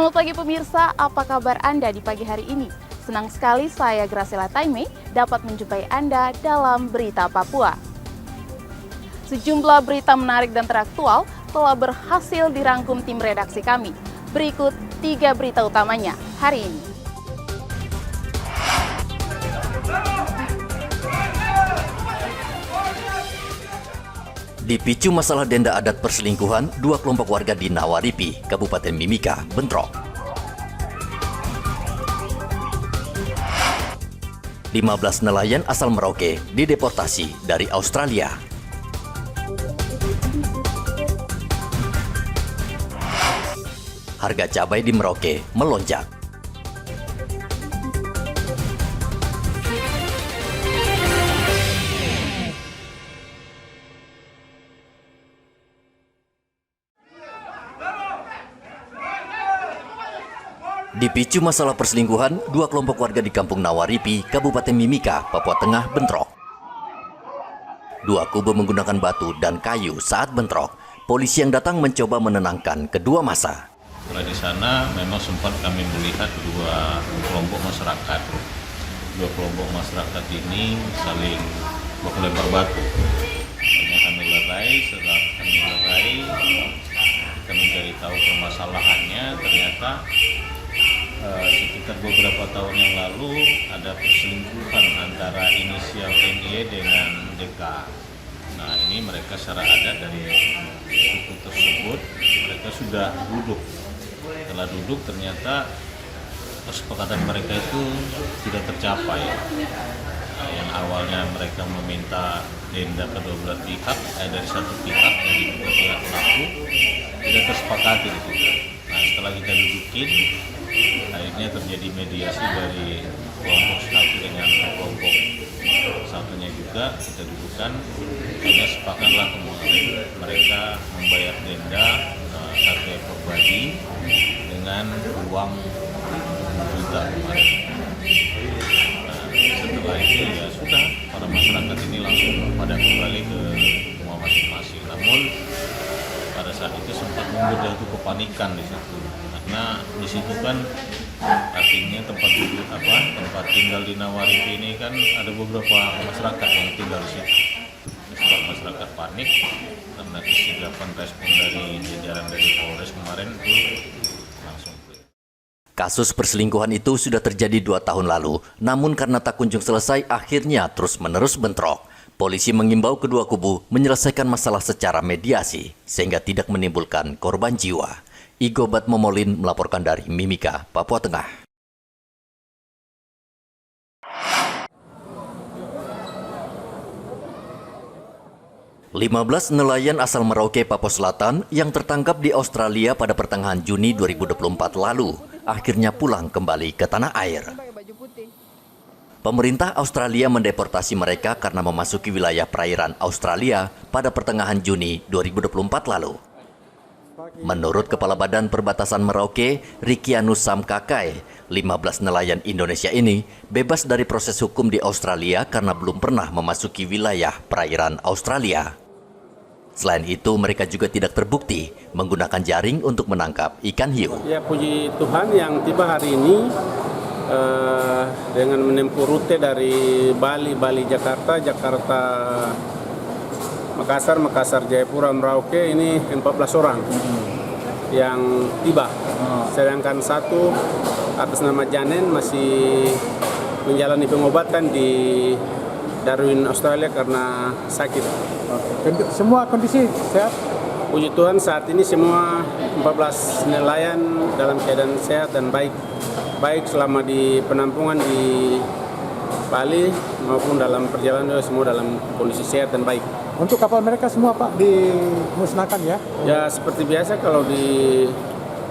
Selamat pagi pemirsa, apa kabar Anda di pagi hari ini? Senang sekali saya Graciela Taime dapat menjumpai Anda dalam Berita Papua. Sejumlah berita menarik dan teraktual telah berhasil dirangkum tim redaksi kami. Berikut 3 berita utamanya hari ini. Dipicu masalah denda adat perselingkuhan, 2 kelompok warga di Nawaripi, Kabupaten Mimika, bentrok. 15 nelayan asal Merauke dideportasi dari Australia. Harga cabai di Merauke melonjak. Dipicu masalah perselingkuhan, 2 kelompok warga di Kampung Nawaripi, Kabupaten Mimika, Papua Tengah bentrok. 2 kubu menggunakan batu dan kayu saat bentrok. Polisi yang datang mencoba menenangkan kedua masa. Setelah di sana memang sempat kami melihat 2 kelompok masyarakat. 2 kelompok masyarakat ini saling baku-lempar batu. Hanya kami lerai, setelah kami lerai, kita mencari tahu permasalahannya. Ternyata sekitar beberapa tahun yang lalu ada perselingkuhan antara inisial NY dengan DK. Nah, ini mereka secara adat dari suku tersebut, mereka sudah duduk. Setelah duduk ternyata kesepakatan mereka itu tidak tercapai. Nah, yang awalnya mereka meminta denda kedua belah pihak, dari satu pihak yang diduga pihak pelaku, tidak tersepakati di situ. Nah, setelah kita dudukin, akhirnya terjadi mediasi dari kelompok satu dengan kelompok satunya juga kita dudukan. Hanya sepakatlah kemudian mereka membayar denda 1 ekor babi dengan uang juta kemarin. Nah, setelah itu ya sudah, para masyarakat ini langsung pada kembali ke rumah masing-masing. Namun pada saat itu sempat muncul itu kepanikan di situ, karena di situ kan artinya tempat tinggal di Nawaripi ini kan ada beberapa masyarakat yang tinggal di situ. Sebab masyarakat panik karena kesigapan respon dari jajaran dari Polres kemarin itu langsung. Kasus perselingkuhan itu sudah terjadi 2 tahun lalu, namun karena tak kunjung selesai, akhirnya terus-menerus bentrok. Polisi mengimbau kedua kubu menyelesaikan masalah secara mediasi, sehingga tidak menimbulkan korban jiwa. Igobat Momolin melaporkan dari Mimika, Papua Tengah. "15 nelayan asal Merauke, Papua Selatan yang tertangkap di Australia pada pertengahan Juni 2024 lalu akhirnya pulang kembali ke tanah air. Pemerintah Australia mendeportasi mereka karena memasuki wilayah perairan Australia pada pertengahan Juni 2024 lalu. Menurut Kepala Badan Perbatasan Merauke, Rikianus Samkakai, 15 nelayan Indonesia ini bebas dari proses hukum di Australia karena belum pernah memasuki wilayah perairan Australia. Selain itu, mereka juga tidak terbukti menggunakan jaring untuk menangkap ikan hiu. Ya, puji Tuhan yang tiba hari ini dengan menempuh rute dari Bali, Jakarta, Makassar, Jayapura, Merauke, ini 14 orang yang tiba. Sedangkan 1 atas nama Janen masih menjalani pengobatan di Darwin, Australia karena sakit. Semua kondisi sehat? Puji Tuhan saat ini semua 14 nelayan dalam keadaan sehat dan baik selama di penampungan di Bali maupun dalam perjalanan semua dalam kondisi sehat dan baik. Untuk kapal mereka semua Pak dimusnahkan ya? Ya seperti biasa kalau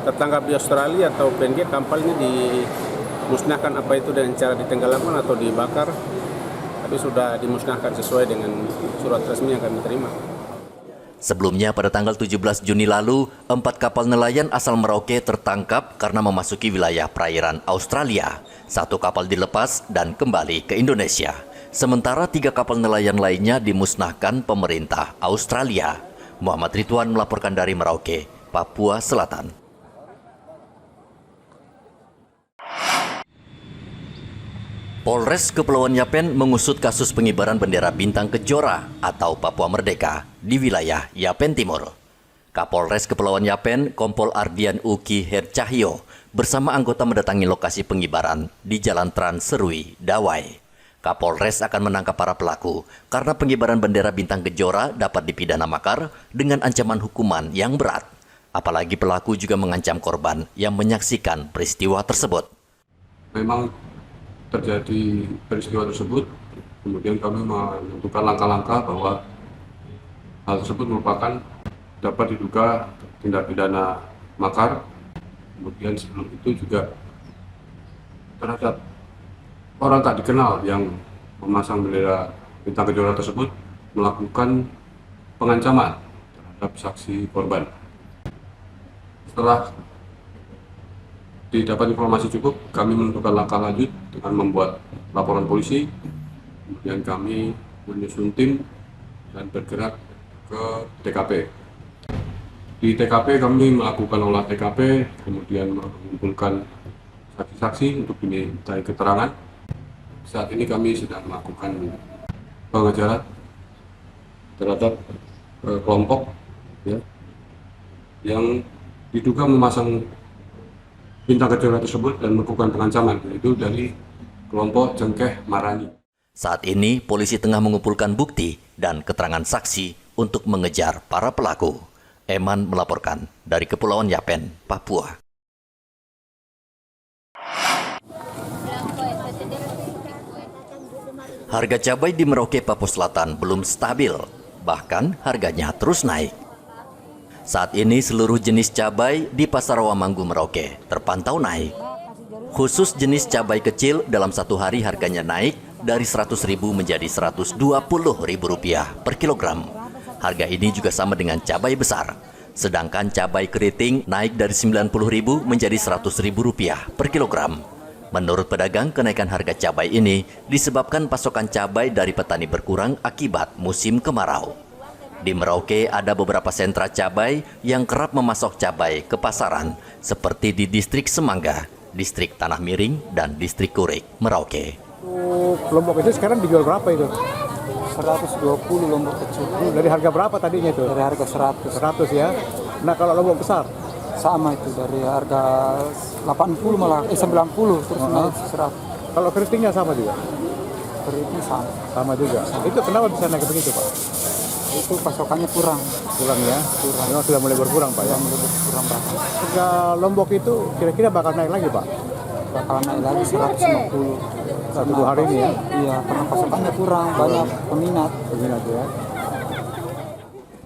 tertangkap di Australia atau PNG, kapal ini dimusnahkan, apa itu dengan cara ditenggelamkan atau dibakar, tapi sudah dimusnahkan sesuai dengan surat resmi yang kami terima. Sebelumnya pada tanggal 17 Juni lalu, 4 kapal nelayan asal Merauke tertangkap karena memasuki wilayah perairan Australia. 1 kapal dilepas dan kembali ke Indonesia. Sementara 3 kapal nelayan lainnya dimusnahkan pemerintah Australia. Muhammad Ridwan melaporkan dari Merauke, Papua Selatan. Polres Kepulauan Yapen mengusut kasus pengibaran bendera Bintang Kejora atau Papua Merdeka di wilayah Yapen Timur. Kapolres Kepulauan Yapen, Kompol Ardian Uki Hercahyo, bersama anggota mendatangi lokasi pengibaran di Jalan Trans Serui, Dawai. Kapolres akan menangkap para pelaku karena pengibaran bendera Bintang Kejora dapat dipidana makar dengan ancaman hukuman yang berat. Apalagi pelaku juga mengancam korban yang menyaksikan peristiwa tersebut. Memang terjadi peristiwa tersebut, kemudian kami menentukan langkah-langkah bahwa hal tersebut merupakan dapat diduga tindak pidana makar. Kemudian sebelum itu juga terhadap orang tak dikenal yang memasang bendera Bintang Kejora tersebut melakukan pengancaman terhadap saksi korban. Setelah didapat informasi cukup, kami menentukan langkah lanjut dengan membuat laporan polisi. Kemudian kami menyusun tim dan bergerak ke TKP. Di TKP kami melakukan olah TKP, kemudian mengumpulkan saksi-saksi untuk dimintai keterangan. Saat ini kami sedang melakukan pengejaran terhadap kelompok yang diduga memasang Bintang Kejora tersebut dan melakukan pengancaman, yaitu dari kelompok Cengkeh Marani. Saat ini, polisi tengah mengumpulkan bukti dan keterangan saksi untuk mengejar para pelaku. Eman melaporkan dari Kepulauan Yapen, Papua. Harga cabai di Merauke, Papua Selatan belum stabil, bahkan harganya terus naik. Saat ini seluruh jenis cabai di Pasar Rawamanggu Merauke terpantau naik. Khusus jenis cabai kecil dalam satu hari harganya naik dari Rp100.000 menjadi Rp120.000 per kilogram. Harga ini juga sama dengan cabai besar. Sedangkan cabai keriting naik dari Rp90.000 menjadi Rp100.000 per kilogram. Menurut pedagang, kenaikan harga cabai ini disebabkan pasokan cabai dari petani berkurang akibat musim kemarau. Di Merauke ada beberapa sentra cabai yang kerap memasok cabai ke pasaran, seperti di distrik Semangga, distrik Tanah Miring, dan distrik Kurik, Merauke. Lombok itu sekarang dijual berapa itu? 120 lombok kecil. Dari harga berapa tadinya itu? Dari harga 100. 100 ya. Nah kalau lombok besar? Sama itu, dari harga 80 malah, 90 terus naik 100. Kalau keritingnya sama juga? Keriting sama. Sama juga. Itu kenapa bisa naik begitu Pak? Itu pasokannya kurang. Kurang ya? Kurang. Memang sudah mulai berkurang Pak ya? Mulai berkurang berapa? Harga lombok itu kira-kira bakal naik lagi Pak? Bakal naik lagi 150. Satu dua hari ini ya? Iya, karena pasokannya kurang, banyak peminat. Peminat ya?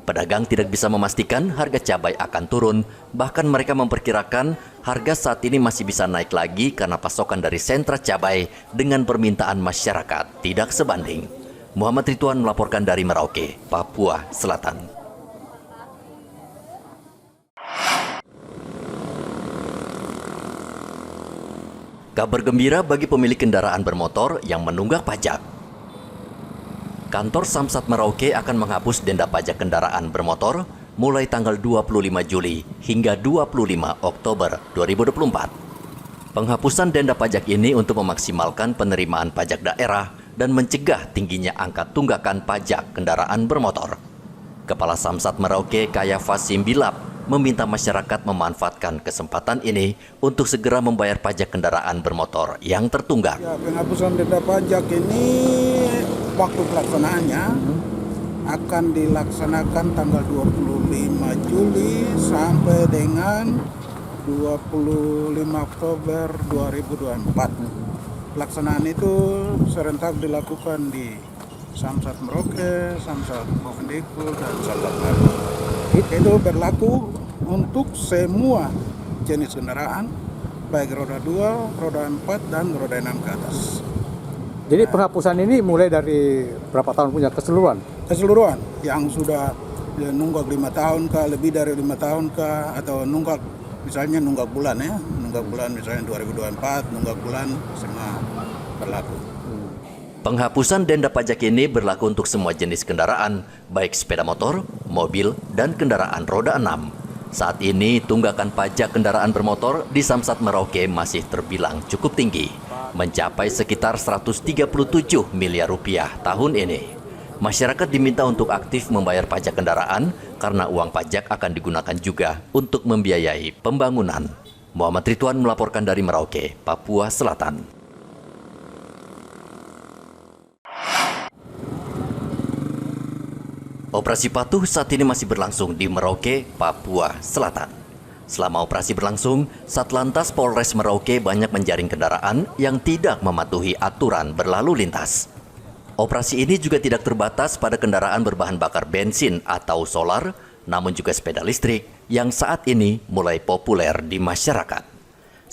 Pedagang tidak bisa memastikan harga cabai akan turun, bahkan mereka memperkirakan harga saat ini masih bisa naik lagi karena pasokan dari sentra cabai dengan permintaan masyarakat tidak sebanding. Muhammad Ridwan melaporkan dari Merauke, Papua Selatan. Kabar gembira bagi pemilik kendaraan bermotor yang menunggak pajak. Kantor Samsat Merauke akan menghapus denda pajak kendaraan bermotor mulai tanggal 25 Juli hingga 25 Oktober 2024. Penghapusan denda pajak ini untuk memaksimalkan penerimaan pajak daerah dan mencegah tingginya angka tunggakan pajak kendaraan bermotor. Kepala Samsat Merauke, Kaya Fasim Bilap, meminta masyarakat memanfaatkan kesempatan ini untuk segera membayar pajak kendaraan bermotor yang tertunggak. Ya, penghapusan denda pajak ini waktu pelaksanaannya akan dilaksanakan tanggal 25 Juli sampai dengan 25 Oktober 2024. Pelaksanaan itu serentak dilakukan di Samsat Merauke, Samsat Bovendikbud, dan Samsat Baru. Itu berlaku untuk semua jenis kendaraan, baik roda 2, roda 4, dan roda 6 ke atas. Jadi penghapusan ini mulai dari berapa tahun punya keseluruhan? Keseluruhan yang sudah nunggak 5 tahun kah, lebih dari 5 tahun kah, atau nunggak misalnya nunggak bulan ya, nunggak bulan misalnya 2024, nunggak bulan semua berlaku. Penghapusan denda pajak ini berlaku untuk semua jenis kendaraan, baik sepeda motor, mobil, dan kendaraan roda 6. Saat ini, tunggakan pajak kendaraan bermotor di Samsat Merauke masih terbilang cukup tinggi. mencapai sekitar 137 miliar rupiah tahun ini. Masyarakat diminta untuk aktif membayar pajak kendaraan karena uang pajak akan digunakan juga untuk membiayai pembangunan. Muhammad Ridwan melaporkan dari Merauke, Papua Selatan. Operasi Patuh saat ini masih berlangsung di Merauke, Papua Selatan. Selama operasi berlangsung, Satlantas Polres Merauke banyak menjaring kendaraan yang tidak mematuhi aturan berlalu lintas. Operasi ini juga tidak terbatas pada kendaraan berbahan bakar bensin atau solar, namun juga sepeda listrik yang saat ini mulai populer di masyarakat.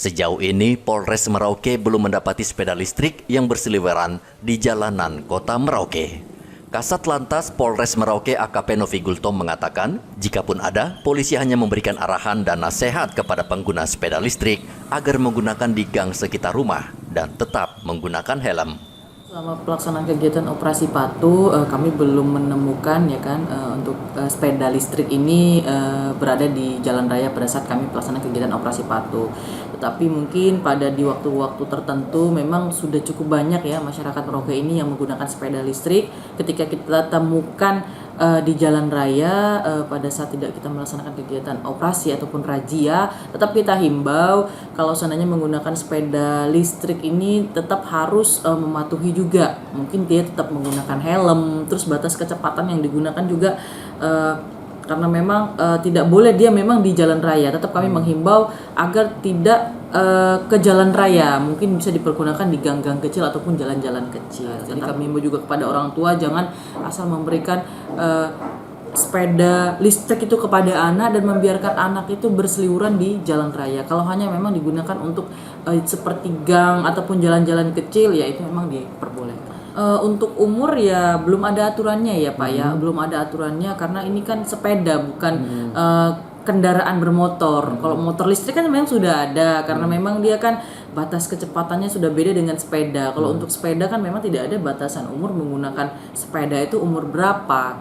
Sejauh ini, Polres Merauke belum mendapati sepeda listrik yang berseliweran di jalanan kota Merauke. Kasat Lantas Polres Merauke AKP Novi Gultom mengatakan, jikapun ada, polisi hanya memberikan arahan dan nasihat kepada pengguna sepeda listrik agar menggunakan di gang sekitar rumah dan tetap menggunakan helm. Selama pelaksanaan kegiatan operasi Patuh, kami belum menemukan untuk sepeda listrik ini berada di jalan raya pada saat kami pelaksanaan kegiatan operasi Patuh. Tetapi mungkin di waktu-waktu tertentu memang sudah cukup banyak ya masyarakat Merauke ini yang menggunakan sepeda listrik. Ketika kita temukan di jalan raya pada saat tidak kita melaksanakan kegiatan operasi ataupun razia, tetap kita himbau kalau seandainya menggunakan sepeda listrik ini tetap harus mematuhi juga. Mungkin dia tetap menggunakan helm, terus batas kecepatan yang digunakan juga karena memang tidak boleh dia memang di jalan raya. Tetap kami menghimbau agar tidak ke jalan raya, mungkin bisa dipergunakan di gang-gang kecil ataupun jalan-jalan kecil. Jadi kami himbau juga kepada orang tua jangan asal memberikan sepeda listrik itu kepada anak dan membiarkan anak itu berseliweran di jalan raya. Kalau hanya memang digunakan untuk seperti gang ataupun jalan-jalan kecil, ya itu memang diperbolehkan. Untuk umur ya belum ada aturannya ya Pak ya, belum ada aturannya karena ini kan sepeda bukan kendaraan bermotor. Kalau motor listrik kan memang sudah ada karena memang dia kan batas kecepatannya sudah beda dengan sepeda. Kalau untuk sepeda kan memang tidak ada batasan umur menggunakan sepeda itu umur berapa.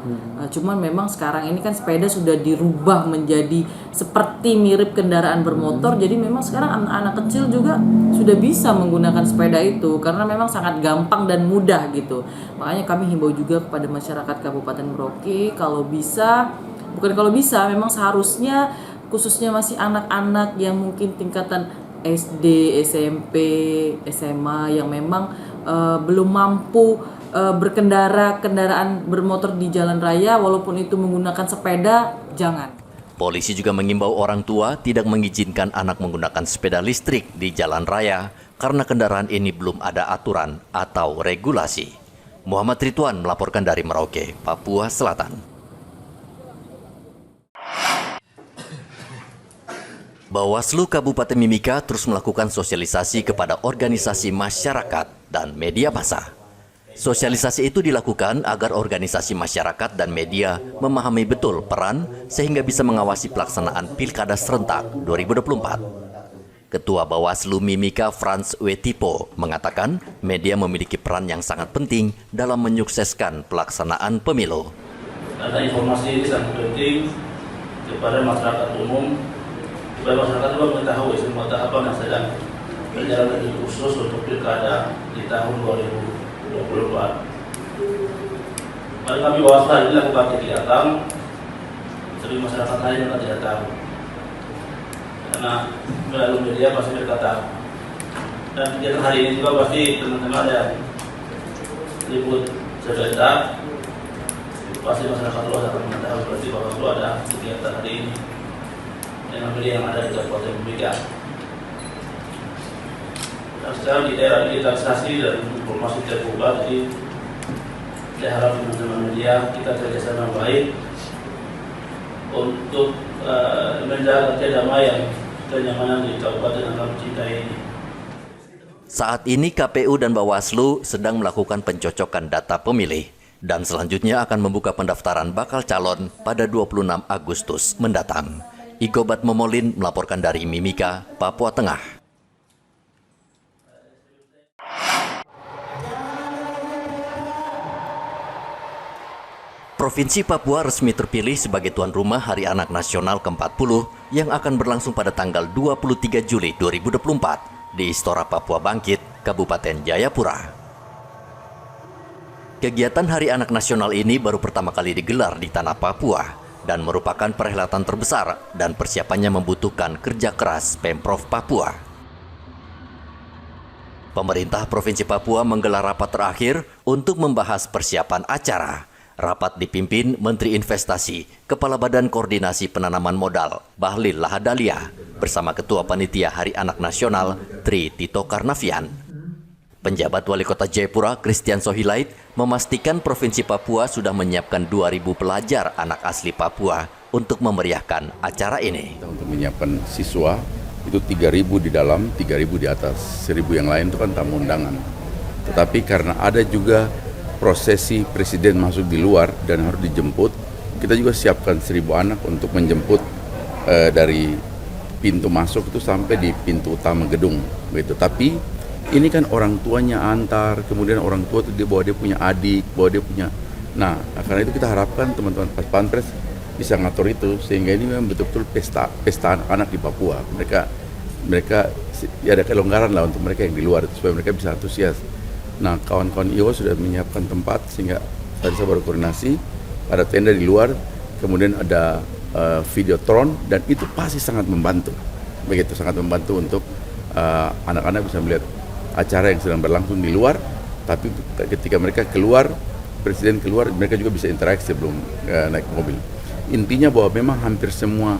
Cuman memang sekarang ini kan sepeda sudah dirubah menjadi seperti mirip kendaraan bermotor. Jadi memang sekarang anak-anak kecil juga sudah bisa menggunakan sepeda itu karena memang sangat gampang dan mudah gitu. Makanya kami himbau juga kepada masyarakat Kabupaten Merauke memang seharusnya khususnya masih anak-anak yang mungkin tingkatan SD, SMP, SMA yang memang belum mampu berkendara kendaraan bermotor di jalan raya walaupun itu menggunakan sepeda, jangan. Polisi juga mengimbau orang tua tidak mengizinkan anak menggunakan sepeda listrik di jalan raya karena kendaraan ini belum ada aturan atau regulasi. Muhammad Ridwan melaporkan dari Merauke, Papua Selatan. Bawaslu Kabupaten Mimika terus melakukan sosialisasi kepada organisasi masyarakat dan media massa. Sosialisasi itu dilakukan agar organisasi masyarakat dan media memahami betul peran sehingga bisa mengawasi pelaksanaan Pilkada Serentak 2024. Ketua Bawaslu Mimika Frans Wetipo mengatakan media memiliki peran yang sangat penting dalam menyukseskan pelaksanaan pemilu. Karena informasi ini sangat penting kepada masyarakat umum, supaya masyarakat juga mengetahui semua tahapan yang sedang berjalan di khusus untuk pilkada di tahun 2024. Mari kami Bawaslu ini lakukan kegiatan, tapi masyarakat lain yang tidak tahu. Karena melalui media pasti mereka tahu. Dan kegiatan hari ini juga pasti teman-teman yang liput sebentar, pasti masyarakat luas akan mengetahui berarti Bawaslu ada kegiatan hari ini dengan media yang ada di Kabupaten Mimika. Dan sekarang di era digitalisasi dan informasi terbuka, jadi saya harap teman-teman media kita kerjasama baik untuk menjaga kedamaian kenyamanan di Kabupaten yang kami cintai ini. Saat ini KPU dan Bawaslu sedang melakukan pencocokan data pemilih dan selanjutnya akan membuka pendaftaran bakal calon pada 26 Agustus mendatang. Igobat Momolin melaporkan dari Mimika, Papua Tengah. Provinsi Papua resmi terpilih sebagai tuan rumah Hari Anak Nasional ke-40 yang akan berlangsung pada tanggal 23 Juli 2024 di Istora Papua Bangkit, Kabupaten Jayapura. Kegiatan Hari Anak Nasional ini baru pertama kali digelar di tanah Papua dan merupakan perhelatan terbesar dan persiapannya membutuhkan kerja keras Pemprov Papua. Pemerintah Provinsi Papua menggelar rapat terakhir untuk membahas persiapan acara. Rapat dipimpin Menteri Investasi, Kepala Badan Koordinasi Penanaman Modal, Bahlil Lahadalia, bersama Ketua Panitia Hari Anak Nasional, Tri Tito Karnavian. Penjabat Wali Kota Jayapura, Christian Sohilait, memastikan Provinsi Papua sudah menyiapkan 2.000 pelajar anak asli Papua untuk memeriahkan acara ini. Untuk menyiapkan siswa, itu 3.000 di dalam, 3.000 di atas. 1.000 yang lain itu kan tamu undangan. Tetapi karena ada juga prosesi presiden masuk di luar dan harus dijemput, kita juga siapkan 1.000 anak untuk menjemput dari pintu masuk itu sampai di pintu utama gedung. Begitu. Tapi ini kan orang tuanya antar, kemudian orang tua itu bahwa dia punya adik, bahwa dia punya. Nah, karena itu kita harapkan teman-teman Pas Pampres bisa ngatur itu sehingga ini memang betul-betul pesta anak-anak di Papua. Mereka ya ada kelonggaran lah untuk mereka yang di luar supaya mereka bisa antusias. Nah, kawan-kawan IO sudah menyiapkan tempat sehingga tadi saya baru koordinasi, ada tenda di luar, kemudian ada videotron dan itu pasti sangat membantu. Begitu sangat membantu untuk anak-anak bisa melihat acara yang sedang berlangsung di luar, tapi ketika mereka keluar, presiden keluar, mereka juga bisa interaksi sebelum naik mobil. Intinya bahwa memang hampir semua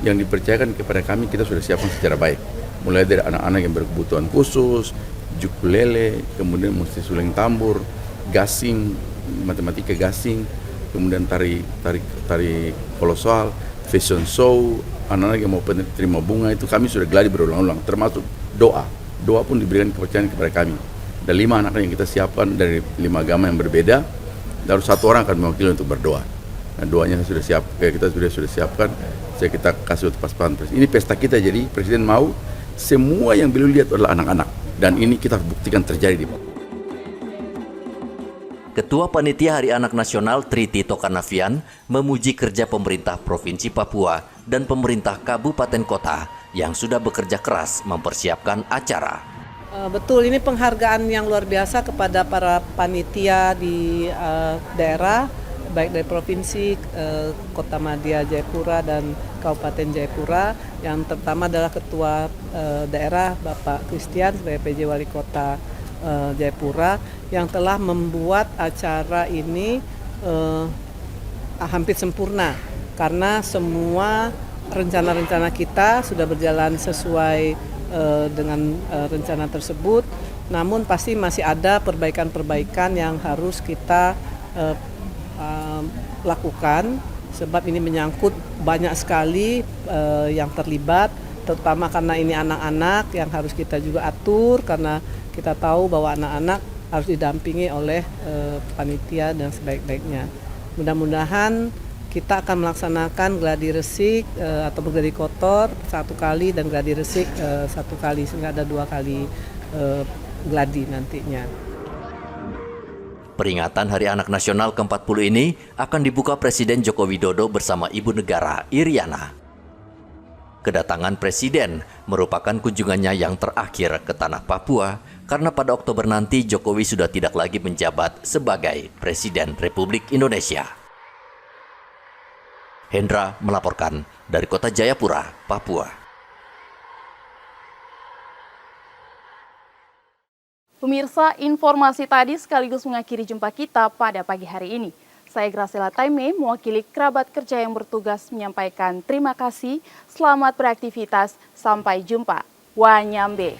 yang dipercayakan kepada kami kita sudah siapkan secara baik. Mulai dari anak-anak yang berkebutuhan khusus, ukulele, kemudian musik suleng tambur, gasing, matematika gasing, kemudian tari kolosal, fashion show, anak-anak yang mau terima bunga itu kami sudah geladi berulang-ulang, termasuk doa. Doa pun diberikan kepercayaan kepada kami. Ada 5 anak yang kita siapkan dari 5 agama yang berbeda, lalu 1 orang akan mewakili untuk berdoa. Nah, doanya kita sudah siapkan, kita kasih untuk Pas Pampres. Ini pesta kita, jadi Presiden mau semua yang beliau lihat adalah anak-anak. Dan ini kita harus buktikan terjadi di Papua. Ketua Panitia Hari Anak Nasional Tri Tito Karnavian memuji kerja pemerintah Provinsi Papua dan pemerintah kabupaten kota yang sudah bekerja keras mempersiapkan acara. Betul, ini penghargaan yang luar biasa kepada para panitia di daerah, baik dari Provinsi, Kota Madya Jayapura dan Kabupaten Jayapura, yang terutama adalah Ketua daerah Bapak Christian sebagai PJ Wali Kota Jayapura yang telah membuat acara ini hampir sempurna karena semua rencana-rencana kita sudah berjalan sesuai dengan rencana tersebut, namun pasti masih ada perbaikan-perbaikan yang harus kita lakukan sebab ini menyangkut banyak sekali yang terlibat, terutama karena ini anak-anak yang harus kita juga atur karena kita tahu bahwa anak-anak harus didampingi oleh panitia dan sebaik-baiknya. Mudah-mudahan kita akan melaksanakan gladi resik atau gladi kotor 1 kali dan gladi resik 1 kali sehingga ada 2 kali gladi nantinya. Peringatan Hari Anak Nasional ke-40 ini akan dibuka Presiden Joko Widodo bersama Ibu Negara Iriana. Kedatangan Presiden merupakan kunjungannya yang terakhir ke tanah Papua karena pada Oktober nanti Jokowi sudah tidak lagi menjabat sebagai Presiden Republik Indonesia. Hendra melaporkan dari Kota Jayapura, Papua. Pemirsa, informasi tadi sekaligus mengakhiri jumpa kita pada pagi hari ini. Saya Graciela Taime, mewakili kerabat kerja yang bertugas menyampaikan terima kasih, selamat beraktivitas, sampai jumpa. Wanyambe.